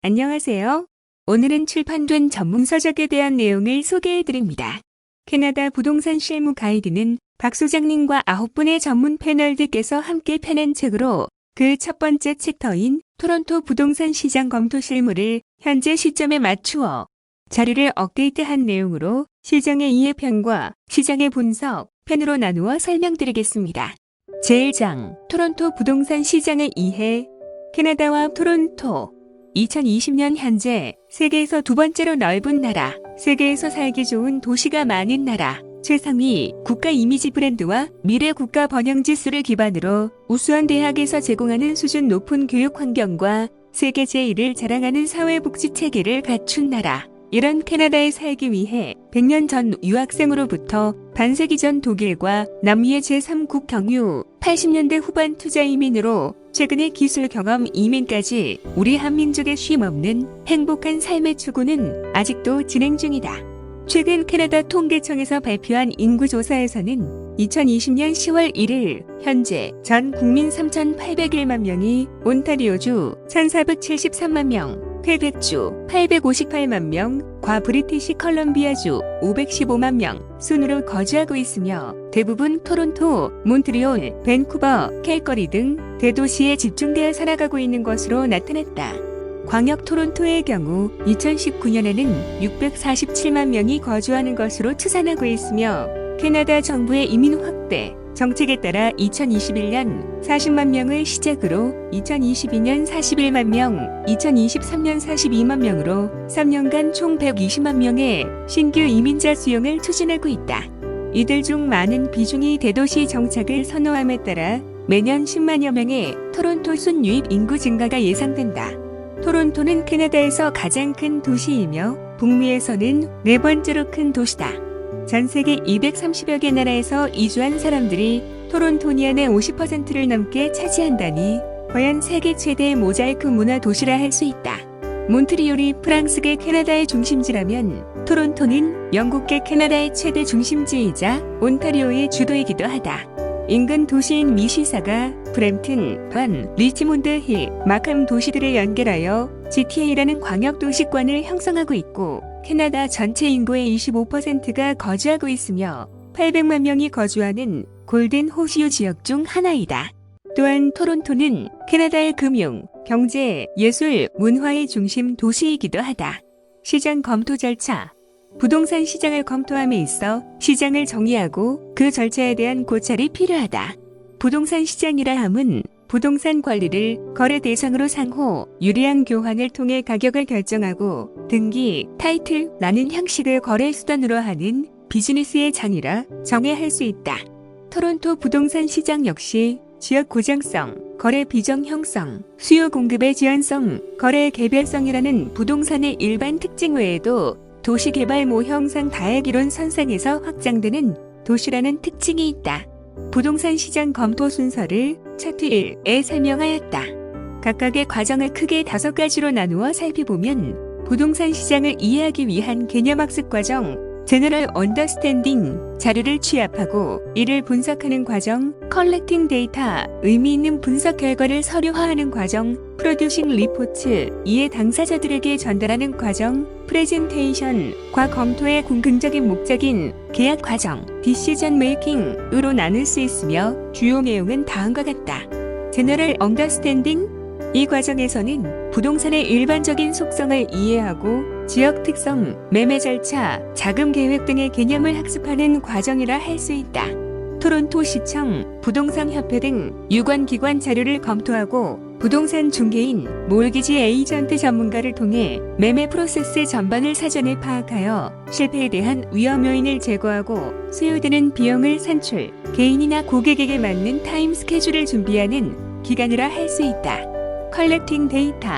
안녕하세요. 오늘은 출판된 전문서적에 대한 내용을 소개해드립니다. 캐나다 부동산 실무 가이드는 박 소장님과 9분의 전문 패널들께서 함께 펴낸 책으로 그 첫 번째 챕터인 토론토 부동산 시장 검토 실무를 현재 시점에 맞추어 자료를 업데이트한 내용으로 시장의 이해편과 시장의 분석 편으로 나누어 설명드리겠습니다. 제1장 토론토 부동산 시장의 이해. 캐나다와 토론토 2020년 현재 세계에서 두 번째로 넓은 나라, 세계에서 살기 좋은 도시가 많은 나라, 최상위 국가 이미지 브랜드와 미래 국가 번영 지수를 기반으로 우수한 대학에서 제공하는 수준 높은 교육 환경과 세계 제1을 자랑하는 사회복지 체계를 갖춘 나라. 이런 캐나다에 살기 위해 100년 전 유학생으로부터 반세기 전 독일과 남미의 제3국 경유, 80년대 후반 투자 이민으로 최근의 기술 경험 이민까지 우리 한민족의 쉼없는 행복한 삶의 추구는 아직도 진행 중이다. 최근 캐나다 통계청에서 발표한 인구조사에서는 2020년 10월 1일 현재 전 국민 3,801만 명이 온타리오주 1,473만 명, 퀘벡주 858만 명, 과브리티시 컬럼비아주 515만 명 순으로 거주하고 있으며 대부분 토론토, 몬트리올, 밴쿠버, 캘거리 등 대도시에 집중되어 살아가고 있는 것으로 나타났다. 광역 토론토의 경우 2019년에는 647만 명이 거주하는 것으로 추산하고 있으며 캐나다 정부의 이민 확대 정책에 따라 2021년 40만 명을 시작으로 2022년 41만 명, 2023년 42만 명으로 3년간 총 120만 명의 신규 이민자 수용을 추진하고 있다. 이들 중 많은 비중이 대도시 정착을 선호함에 따라 매년 10만여 명의 토론토 순유입 인구 증가가 예상된다. 토론토는 캐나다에서 가장 큰 도시이며 북미에서는 네 번째로 큰 도시다. 전 세계 230여 개 나라에서 이주한 사람들이 토론토니안의 50%를 넘게 차지한다니 과연 세계 최대의 모자이크 문화 도시라 할 수 있다. 몬트리올이 프랑스계 캐나다의 중심지라면 토론토는 영국계 캐나다의 최대 중심지이자 온타리오의 주도이기도 하다. 인근 도시인 미시사가 브램튼, 번, 리치몬드 힐, 마캄 도시들을 연결하여 GTA라는 광역도시권을 형성하고 있고 캐나다 전체 인구의 25%가 거주하고 있으며 800만 명이 거주하는 골든 호시유 지역 중 하나이다. 또한 토론토는 캐나다의 금융, 경제, 예술, 문화의 중심 도시이기도 하다. 시장 검토 절차. 부동산 시장을 검토함에 있어 시장을 정의하고 그 절차에 대한 고찰이 필요하다. 부동산 시장이라 함은 부동산 권리를 거래 대상으로 상호, 유리한 교환을 통해 가격을 결정하고 등기, 타이틀라는 형식을 거래 수단으로 하는 비즈니스의 장이라 정의할 수 있다. 토론토 부동산 시장 역시 지역 고정성, 거래 비정형성, 수요 공급의 지연성, 거래의 개별성이라는 부동산의 일반 특징 외에도 도시개발 모형상 다액이론 선상에서 확장되는 도시라는 특징이 있다. 부동산 시장 검토 순서를 차트 1에 설명하였다. 각각의 과정을 크게 5가지로 나누어 살펴보면 부동산 시장을 이해하기 위한 개념학습 과정, 제너럴 언더스탠딩, 자료를 취합하고 이를 분석하는 과정, 컬렉팅 데이터, 의미 있는 분석 결과를 서류화하는 과정, 프로듀싱 리포트, 이해 당사자들에게 전달하는 과정, 프레젠테이션, 과 검토의 궁극적인 목적인 계약 과정, 디시전 메이킹으로 나눌 수 있으며 주요 내용은 다음과 같다. 제너럴 언더스탠딩. 이 과정에서는 부동산의 일반적인 속성을 이해하고 지역 특성, 매매 절차, 자금 계획 등의 개념을 학습하는 과정이라 할 수 있다. 토론토 시청, 부동산 협회 등 유관기관 자료를 검토하고 부동산 중개인, 몰기지 에이전트 전문가를 통해 매매 프로세스 전반을 사전에 파악하여 실패에 대한 위험 요인을 제거하고 소요되는 비용을 산출, 개인이나 고객에게 맞는 타임 스케줄을 준비하는 기간이라 할 수 있다. 컬렉팅 데이터.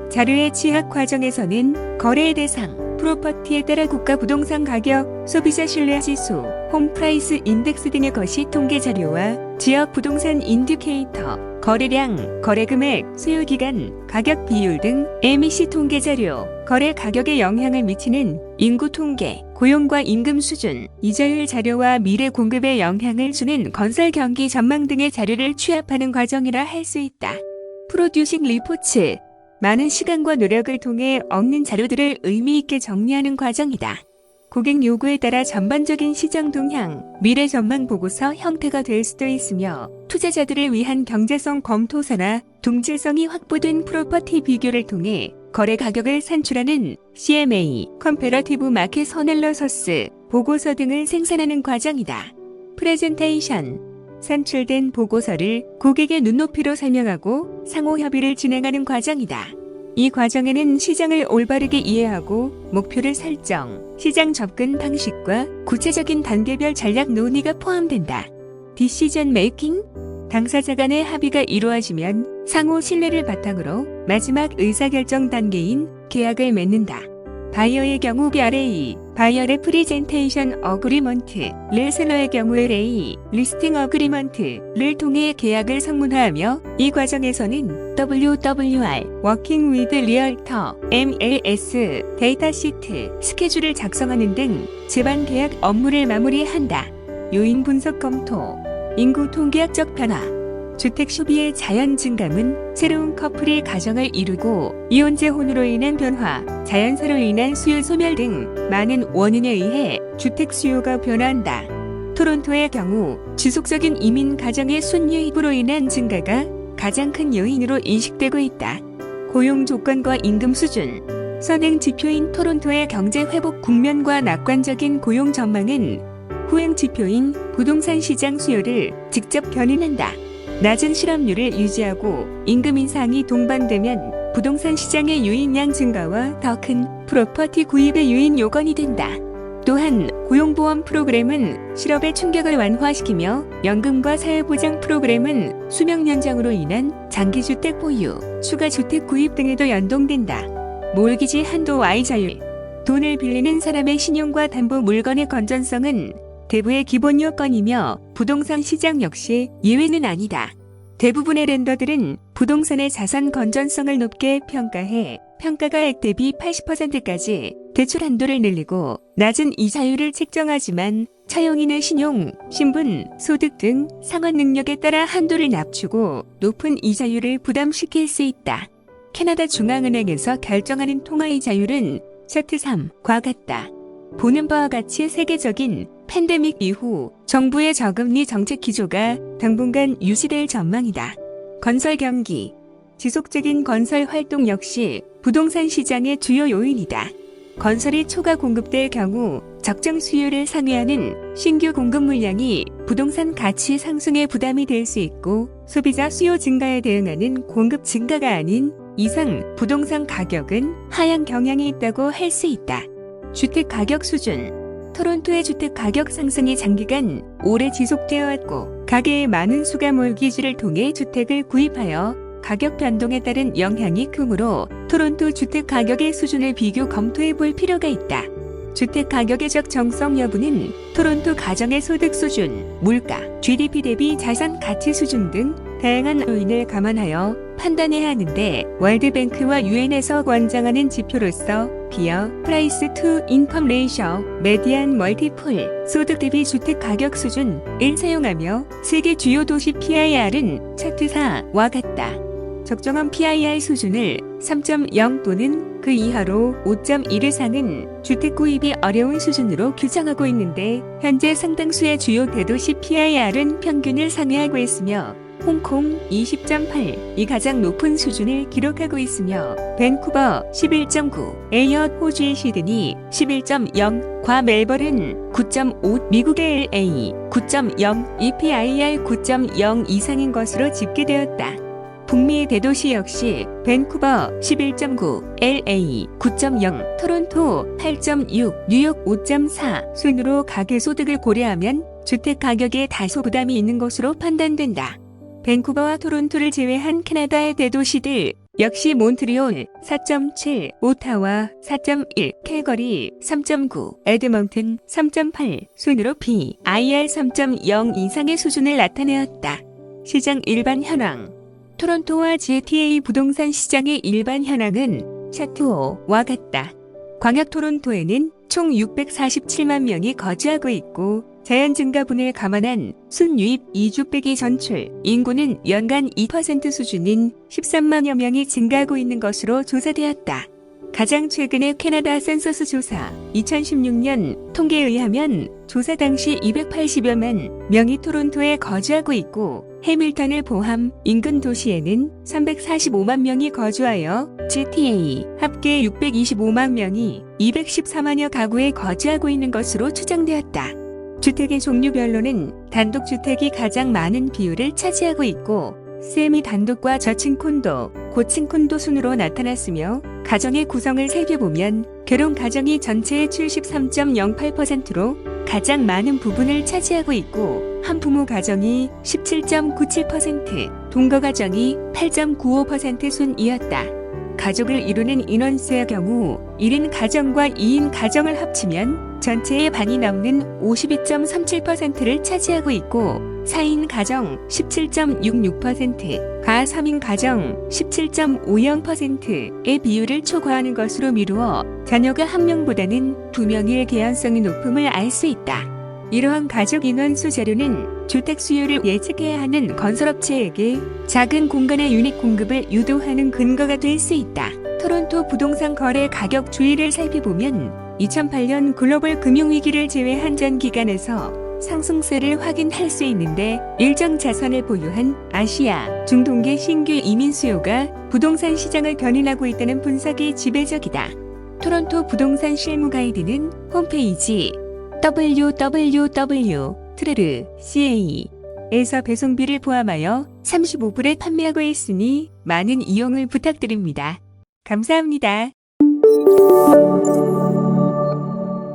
자료의 취합 과정에서는 거래의 대상, 프로퍼티에 따라 국가 부동산 가격, 소비자 신뢰 지수, 홈 프라이스 인덱스 등의 것이 통계 자료와 지역 부동산 인디케이터, 거래량, 거래금액, 수요기간, 가격 비율 등 MEC 통계 자료, 거래 가격에 영향을 미치는 인구 통계, 고용과 임금 수준, 이자율 자료와 미래 공급에 영향을 주는 건설 경기 전망 등의 자료를 취합하는 과정이라 할 수 있다. 프로듀싱 리포츠, 많은 시간과 노력을 통해 얻는 자료들을 의미 있게 정리하는 과정이다. 고객 요구에 따라 전반적인 시장 동향, 미래 전망 보고서 형태가 될 수도 있으며 투자자들을 위한 경제성 검토서나 동질성이 확보된 프로퍼티 비교를 통해 거래 가격을 산출하는 CMA, 컴패러티브 마켓 어널리시스 보고서 등을 생산하는 과정이다. 프레젠테이션, 산출된 보고서를 고객의 눈높이로 설명하고 상호 협의를 진행하는 과정이다. 이 과정에는 시장을 올바르게 이해하고 목표를 설정, 시장 접근 방식과 구체적인 단계별 전략 논의가 포함된다. 디시전 메이킹, 당사자 간의 합의가 이루어지면 상호 신뢰를 바탕으로 마지막 의사결정 단계인 계약을 맺는다. 바이어의 경우 BRA, 바이어 레프리젠테이션 어그리먼트를 셀러의 경우 LA, 리스팅 어그리먼트를 통해 계약을 성문화하며 이 과정에서는 WWR, 워킹 위드 리얼터, MLS, 데이터 시트, 스케줄을 작성하는 등 제반 계약 업무를 마무리한다. 요인 분석 검토, 인구 통계학적 변화, 주택 소비의 자연 증감은 새로운 커플이 가정을 이루고 이혼 재혼으로 인한 변화, 자연사로 인한 수요 소멸 등 많은 원인에 의해 주택 수요가 변화한다. 토론토의 경우 지속적인 이민 가정의 순유입으로 인한 증가가 가장 큰 요인으로 인식되고 있다. 고용 조건과 임금 수준, 선행 지표인 토론토의 경제 회복 국면과 낙관적인 고용 전망은 후행 지표인 부동산 시장 수요를 직접 견인한다. 낮은 실업률을 유지하고 임금 인상이 동반되면 부동산 시장의 유인량 증가와 더 큰 프로퍼티 구입의 유인 요건이 된다. 또한 고용보험 프로그램은 실업의 충격을 완화시키며 연금과 사회보장 프로그램은 수명 연장으로 인한 장기주택 보유, 추가 주택 구입 등에도 연동된다. 몰기지 한도 Y 자율, 돈을 빌리는 사람의 신용과 담보 물건의 건전성은 대부의 기본 요건이며 부동산 시장 역시 예외는 아니다. 대부분의 렌더들은 부동산의 자산 건전성을 높게 평가해 평가가액 대비 80%까지 대출 한도를 늘리고 낮은 이자율을 책정하지만 차용인의 신용, 신분, 소득 등 상환 능력에 따라 한도를 낮추고 높은 이자율을 부담시킬 수 있다. 캐나다 중앙은행에서 결정하는 통화이자율은 차트 3과 같다. 보는 바와 같이 세계적인 팬데믹 이후 정부의 저금리 정책 기조가 당분간 유지될 전망이다. 건설 경기, 지속적인 건설 활동 역시 부동산 시장의 주요 요인이다. 건설이 초과 공급될 경우 적정 수요를 상회하는 신규 공급 물량이 부동산 가치 상승에 부담이 될 수 있고 소비자 수요 증가에 대응하는 공급 증가가 아닌 이상 부동산 가격은 하향 경향이 있다고 할 수 있다. 주택 가격 수준, 토론토의 주택 가격 상승이 장기간 오래 지속되어 왔고 가계의 많은 수가 몰기지를 통해 주택을 구입하여 가격 변동에 따른 영향이 크므로 토론토 주택 가격의 수준을 비교 검토해 볼 필요가 있다. 주택 가격의 적정성 여부는 토론토 가정의 소득 수준, 물가, GDP 대비 자산 가치 수준 등 다양한 요인을 감안하여 판단해야 하는데 월드뱅크와 유엔에서 권장하는 지표로서 비어 프라이스 투 인컴 레이셔, 메디안 멀티플, 소득 대비 주택 가격 수준을 사용하며 세계 주요 도시 PIR은 차트 4와 같다. 적정한 PIR 수준을 3.0 또는 그 이하로 5.1 이상은 주택 구입이 어려운 수준으로 규정하고 있는데 현재 상당수의 주요 대도시 PIR은 평균을 상회하고 있으며 홍콩 20.8이 가장 높은 수준을 기록하고 있으며 밴쿠버 11.9, 에이엇 호주의 시드니 11.0, 과 멜버른 9.5, 미국의 LA 9.0, EPIR 9.0 이상인 것으로 집계되었다. 북미 대도시 역시 밴쿠버 11.9, LA 9.0, 토론토 8.6, 뉴욕 5.4 순으로 가계소득을 고려하면 주택 가격에 다소 부담이 있는 것으로 판단된다. 밴쿠버와 토론토를 제외한 캐나다의 대도시들 역시 몬트리올 4.7, 오타와 4.1, 캘거리 3.9, 에드먼튼 3.8 순으로 PIR 3.0 이상의 수준을 나타내었다. 시장 일반 현황, 토론토와 GTA 부동산 시장의 일반 현황은 차트와 같다. 광역 토론토에는 총 647만 명이 거주하고 있고 자연 증가분을 감안한 순유입 이주 빼기 전출 인구는 연간 2% 수준인 13만여 명이 증가하고 있는 것으로 조사되었다. 가장 최근의 캐나다 센서스 조사 2016년 통계에 의하면 조사 당시 280여만 명이 토론토에 거주하고 있고 해밀턴을 포함 인근 도시에는 345만 명이 거주하여 GTA 합계 625만 명이 214만여 가구에 거주하고 있는 것으로 추정되었다. 주택의 종류별로는 단독주택이 가장 많은 비율을 차지하고 있고 세미 단독과 저층 콘도, 고층 콘도 순으로 나타났으며 가정의 구성을 살펴보면 결혼 가정이 전체의 73.08%로 가장 많은 부분을 차지하고 있고 한부모 가정이 17.97%, 동거 가정이 8.95% 순이었다. 가족을 이루는 인원수의 경우 1인 가정과 2인 가정을 합치면 전체의 반이 넘는 52.37%를 차지하고 있고 4인 가정 17.66%, 가 3인 가정 17.50%의 비율을 초과하는 것으로 미루어 자녀가 한 명보다는 두 명일 개연성이 높음을 알 수 있다. 이러한 가족 인원수 자료는 주택 수요를 예측해야 하는 건설업체에게 작은 공간의 유닛 공급을 유도하는 근거가 될 수 있다. 토론토 부동산 거래 가격 추이를 살펴보면 2008년 글로벌 금융위기를 제외한 전 기간에서 상승세를 확인할 수 있는데 일정 자산을 보유한 아시아, 중동계 신규 이민 수요가 부동산 시장을 견인하고 있다는 분석이 지배적이다. 토론토 부동산 실무 가이드는 홈페이지 www.trrca.e서 배송비를 포함하여 35불에 판매하고 있으니 많은 이용을 부탁드립니다. 감사합니다.